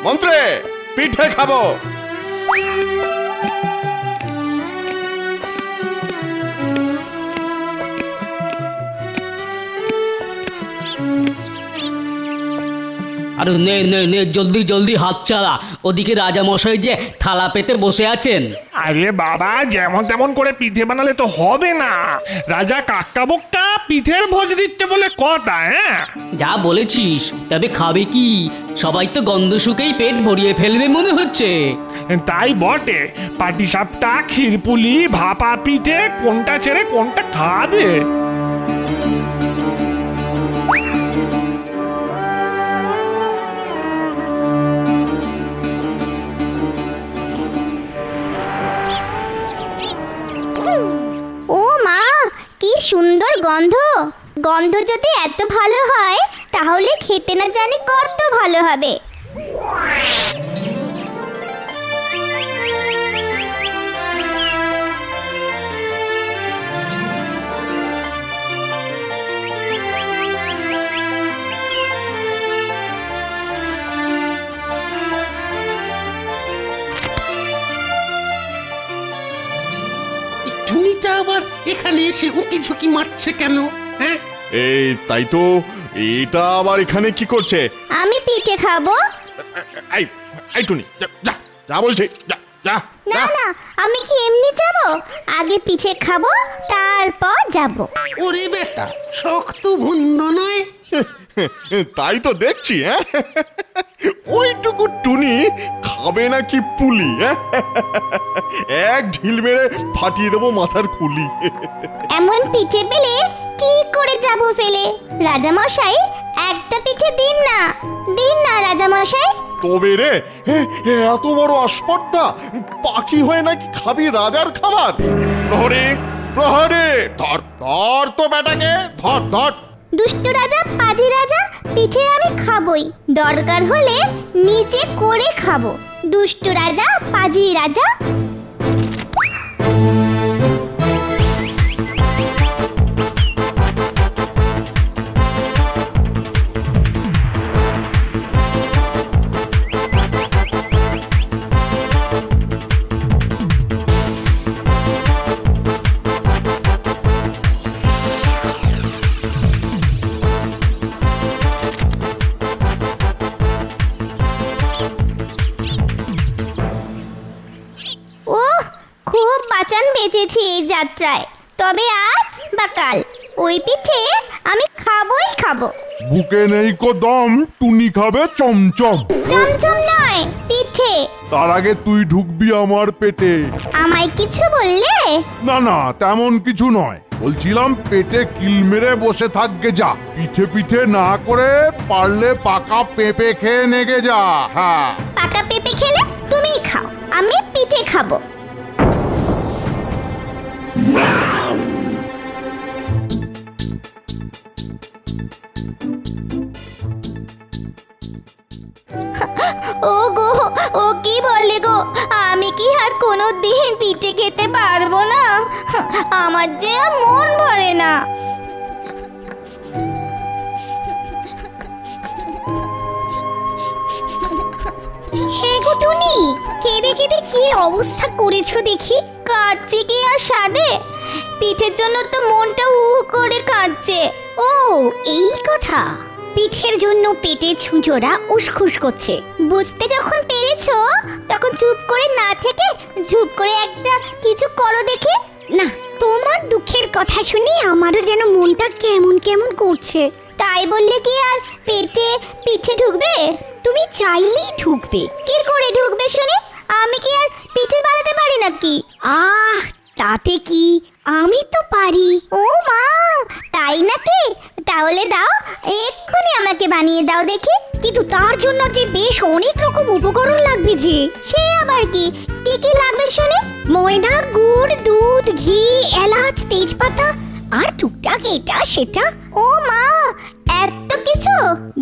মন্ত্রে পিঠে খাবো। আরে নে নে নে, জলদি জলদি হাত চালা, ওদিকে রাজামশাই যে থালা পেতে বসে আছেন। আরে বাবা, যেমন তেমন করে পিঠে বানালে তো হবে না। রাজা কাক্কা বক্কা পিঠের ভোজ দিচ্ছে বলে কথা। হ্যাঁ, যা বলেছিস, তবে খাবে কি? সবাই তো গন্ধ শুকেই পেট ভরিয়ে ফেলবে মনে হচ্ছে। তাই বটে। পাটিসাপটা, ক্ষীরপুলি, ভাপা পিঠে, কোনটা ছেড়ে কোনটা খাবে? ও মা, কি সুন্দর গন্ধ! গন্ধ যদি এত ভালো হয় তাহলে খেতে না জানি কত ভালো হবে। টুনিটা আবার এখানে এসে উকি ঝুঁকি মারছে কেন? হ্যাঁ, এই তাই তো, এটা আবার এখানে কি করছে? আমি পিঠে খাবো। এই এই টুনি, যা যা, যা বলছি, যা যা না যা। না, আমি কি এমনি যাব? আগে পিঠে খাবো, তারপর যাব। ওরে বেটা, শক্ত মন্দ নয়। তাই তো দেখছি। হ্যাঁ, ওইটুকু টুনি খাবে নাকি পুলি? হ্যাঁ, এক ঢিল মেরে ফাটিয়ে দেবো মাথার খুলি। এমন পিঠে পেলে কি করে যাব ফেলে? রাজামশাই, একটা পিঠে দিন না, দিন না রাজামশাই। তবে রে, এত বড় আসপর্দা, পাখি হয়ে নাকি খাবি রাজার খাবার? প্রহরে প্রহরে, ধর ধর তো বেটাকে, ধর ধর। দুষ্টু রাজা, পাজি রাজা, পিঠে আমি খাবই, দরকার হলে নিচে করে খাবো। দুষ্টু রাজা, পাজি রাজা। ওহ, খুব বাঁচান বেঁচেছি এই যাত্রায়। তবে আজ বা কাল ওই পিঠে আমি খাবই খাবো। বুকে নেই কো দম, টুনি খাবে চমচম। চমচম নয়, পিঠে। তার আগে তুই ঢুকবি আমার পেটে। আমায় কিছু বললে? না না, তেমন কিছু নয়। বলছিলাম পেটে কিল মেরে বসে থাকবে যা। পিঠে পিঠে না করে পারলে পাকা পেঁপে খেয়ে নেগে যা। হ্যাঁ, পাকা পেঁপে খেলে তুমিই খাও, আমি পিঠে খাবো। ও গো, ও কি বলে গো, আমি কি আর কোনো দিন পিঠে খেতে পারবো না? আমার যে আর মন ভরে না। হে গো টুনি, কেঁদে কেঁদে কি অবস্থা করেছো দেখি। কাঁদছে কি আর সাধে? পিঠের জন্য তো মনটা হু হু করে কাঁদছে। ও এই কথা, পিঠের জন্য পেটে ছুঁচোরা উসখুস করছে। বুঝতে যখন পেরেছো, তখন চুপ করে না থেকে ঝুপ করে একটা কিছু করো দেখে। না, তোমার দুঃখের কথা শুনে আমারও যেন মনটা কেমন কেমন করছে। তাই বললে কি আর পেটে পিঠে ঢুকবে? তুমি চাইলেই ঢুকবে। কি করে ঢুকবে শুনি? আমি কি আর পিঠে বানাতে পারি নাকি? আহ, তাতে কি, আমি তো পারি। ও মা, তাই নাকি? তাহলে দাও, এক্ষুনি আমাকে বানিয়ে দাও দেখি। কিন্তু তার জন্য যে বেশ অনেক রকম উপকরণ লাগবে যে। সে আবার কি? কি কি লাগবে শুনি? ময়দা, গুড়, দুধ, ঘি, এলাচ, তেজপাতা আর টুকটাক এটা সেটা। ও মা, এত কিছু!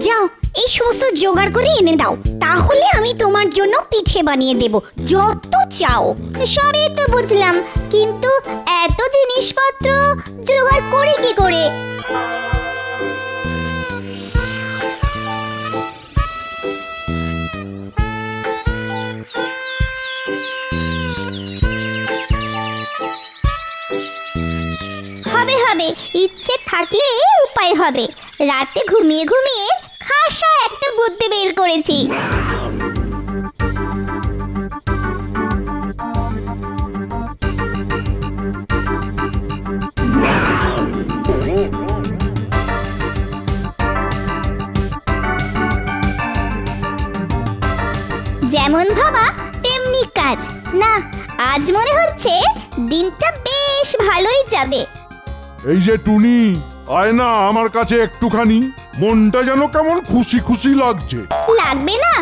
যাও, এই সমস্ত জোগাড় করে এনে দাও, তাহলে আমি তোমার জন্য পিঠে বানিয়ে দেব যত চাও। সবই তো বুঝলাম, কিন্তু এত জিনিসপত্র জোগাড় করি কি করে? হবে, ইচ্ছে থাকলে উপায় হবে। রাতে ঘুমিয়ে ঘুমিয়ে খাসা একটা বুদ্ধি বের করেছি। যেমন ভাবা তেমনি কাজ। না, আজ মনে হচ্ছে দিনটা বেশ ভালোই যাবে। এই যে টুনি, আয় না আমার কাছে একটুখানি। মনটা যেন কেমন খুশি খুশি লাগছে। লাগবে না?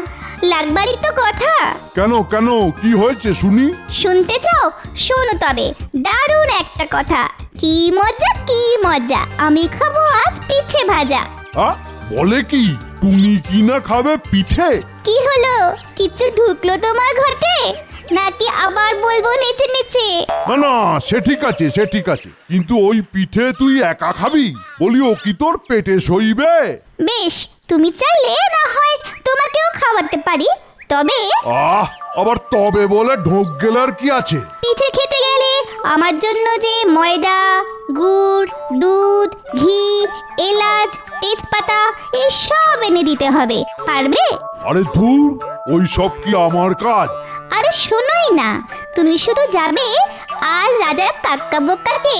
লাগবারই তো কথা। কেন কেন, কি হয়েছে শুনি? শুনতে চাও? শোনো তবে, দারুণ একটা কথা। কি মজা কি মজা, আমি খাবো আজ পিঠে ভাজা। বলে কি, টুনি কি না খাবে পিঠে? কি হলো, কিছু ঢুকলো তোমার ঘটে? নাকি আবার বলবো নেচে নেচে? না না, সে ঠিক আছে সে ঠিক আছে, কিন্তু ওই পিঠে তুই একা খাবি? বলি ও কি তোর পেটে সইবে? বেশ, তুমি চাইলে না হয় তোমাকেও খাওয়াতে পারি। তবে আবার তবে বলে ঢোক গেলার কি আছে? পিঠে খেতে গেলে আমার জন্য যে ময়দা, গুড়, দুধ, ঘি, এলাচ, তেজপাতা এসব এনে দিতে হবে। পারবে? আরে ধুর, ওই সব কি আমার কাজ? আরে শোনোই না, তুমি শুধু যাবে আর রাজার কাক্কা বোক্কাকে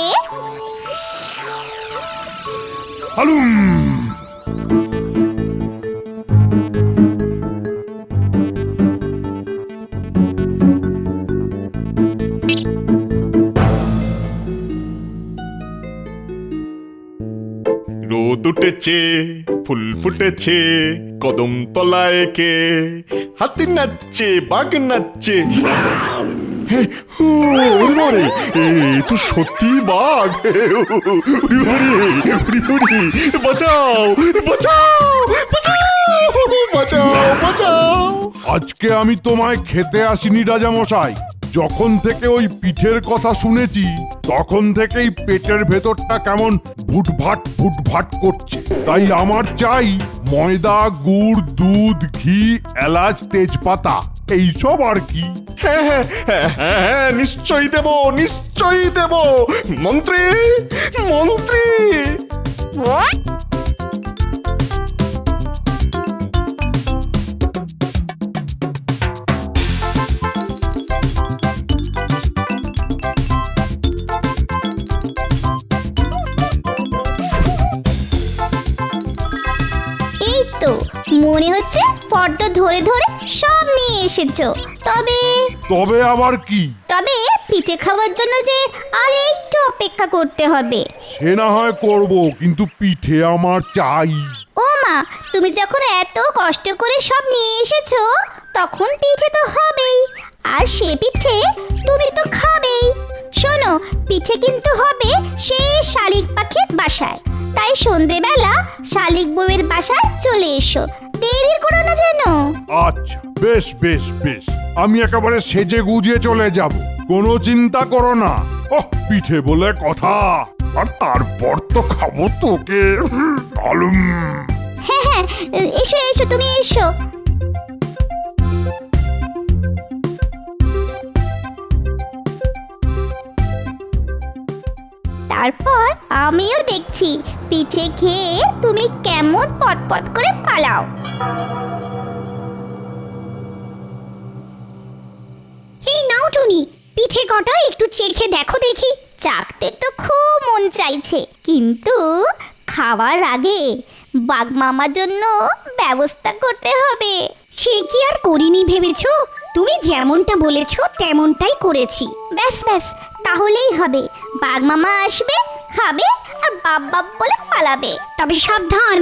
হালুম। রোদ উঠেছে, ফুল ফুটেছে, কদম তলায় কে হাতি নাচছে, বাঘ নাচছে। হে, ওরে বাবারে, এ তো সত্যি বাঘ। উড়ি উড়ি, উড়ি উড়ি, বাঁচাও বাঁচাও বাঁচাও বাঁচাও বাঁচাও। আজকে আমি তোমায় খেতে আসিনি রাজা মশাই। যখন থেকে ওই পিঠের কথা শুনেছি তখন থেকেই পেটের ভেতরটা কেমন ভুটভাট ভুটভাট করছে। তাই আমার চাই ময়দা, গুড়, দুধ, ঘি, এলাচ, তেজপাতা, এইসব আর কি। হ্যাঁ হ্যাঁ হ্যাঁ হ্যাঁ, নিশ্চয়ই দেব নিশ্চয়ই দেব। মন্ত্রী মন্ত্রী। এই তো মনে হচ্ছে ফর্দ ধরে ধরে সব নিয়ে এসেছো। তবে আবার কি? তবে পিঠে খাওয়ার জন্য যে আর একটু অপেক্ষা করতে হবে। সে না হয় করব, কিন্তু পিঠে আমার চাই। ও মা, তুমি যখন এত কষ্ট করে সব নিয়ে এসেছো তখন পিঠে তো হবেই, আর সে পিঠে তুমি তো খাবেই। শোনো, পিঠে কিন্তু হবে সে শালিক পাখির বাসায়। তাই সন্ধেবেলা শালিক বউয়ের বাসায় চলে এসো, দেরি করো না যেন। আচ্ছা, বেশ বেশ বেশ, আমি একেবারে সেজে গুজিয়ে চলে যাব, কোনো চিন্তা করো না। ওহ, পিঠে বলে কথা, আর তারপর তো খাবো তোকে। আলুম। হ্যাঁ হ্যাঁ, এসো এসো, তুমি এসো। তারপর আমিও দেখছি পিঠে খেয়ে তুমি কেমন পটপট করে পালাও। এই নাও টুনি, পিঠে কটা একটু চেখে দেখো দেখি। চাখতে তো খুব মন চাইছে, কিন্তু খাওয়ার আগে বাঘ মামার জন্য ব্যবস্থা করতে হবে। সে কি আর করিনি ভেবেছো? তুমি যেমনটা বলেছো তেমনটাই করেছি। ব্যাস ব্যাস, তাহলেই হবে। বাঘ মামা আসবে, খাবে আর বাপ বাপ বলে পালাবে। তবে সাবধান,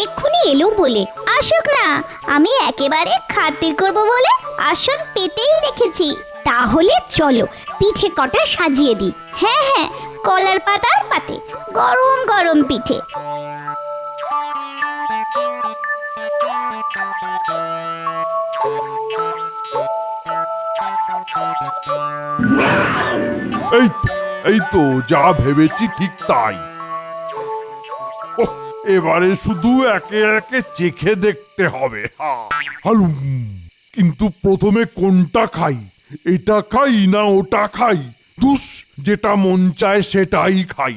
এক্ষুনি এলো বলে। আসুক না, আমি একেবারে খাতির করব বলে আসন পেতেই রেখেছি। তাহলে চলো পিঠে কটা সাজিয়ে দিই। হ্যাঁ হ্যাঁ, কলার পাতার পাতে গরম গরম পিঠে। এই তো যা ভেবেছি ঠিক তাই। ওহ, এবারে শুধু একে একে চেখে দেখতে হবে। হালুম। কিন্তু প্রথমে কোনটা খাই? এটা খাই না ওটা খাই? দুস, যেটা মন চায় সেটাই খাই।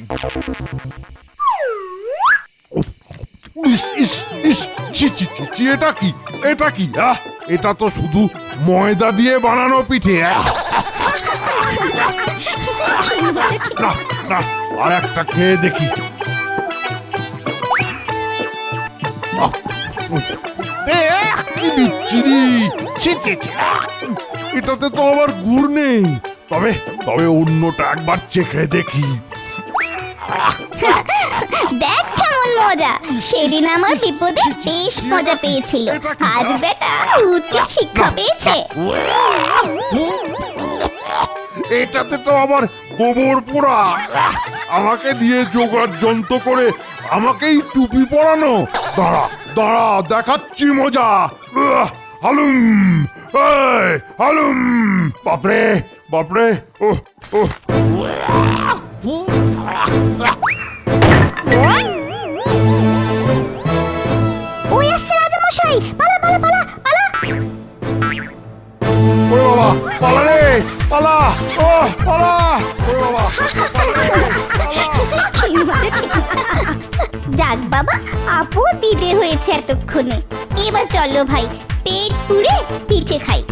ইস ইস ইস, ছি ছি ছি ছি, এটা কি? এটা কি? এটা তো শুধু ময়দা দিয়ে বানানো পিঠে। না না, আর একটা খেয়ে দেখি। কি বিচ্ছিরি! ছি ছি ছি, এটাতে তো আবার গুড় নেই। তবে তবে অন্যটা একবার চেখে দেখি। দেখ কেমন মজা, সেদিন আমার বিপদে বেশ মজা পেয়েছিল, আজ বেটা উচ্চ শিক্ষা পেয়েছে। এটাতে তো আবার গোবর পোড়া। আমাকে দিয়ে জোগাড় যন্ত্র করে আমাকেই টুপি পরানো। দাঁড়া দাঁড়া, দেখাচ্ছি মজা। হালুম, এই, হালুম। বাপরে বাপরে, ও ও। ওই আসছে রাজামশাই, পালা পালা পালা পালা। ওরে বাবা, পালা রে, পালা, ও পালা, ওরে বাবা। যাক বাবা, আপু দিতে হয়েছে এতক্ষণে। এবার চলো ভাই, পেট পুড়ে পিঠে খাই।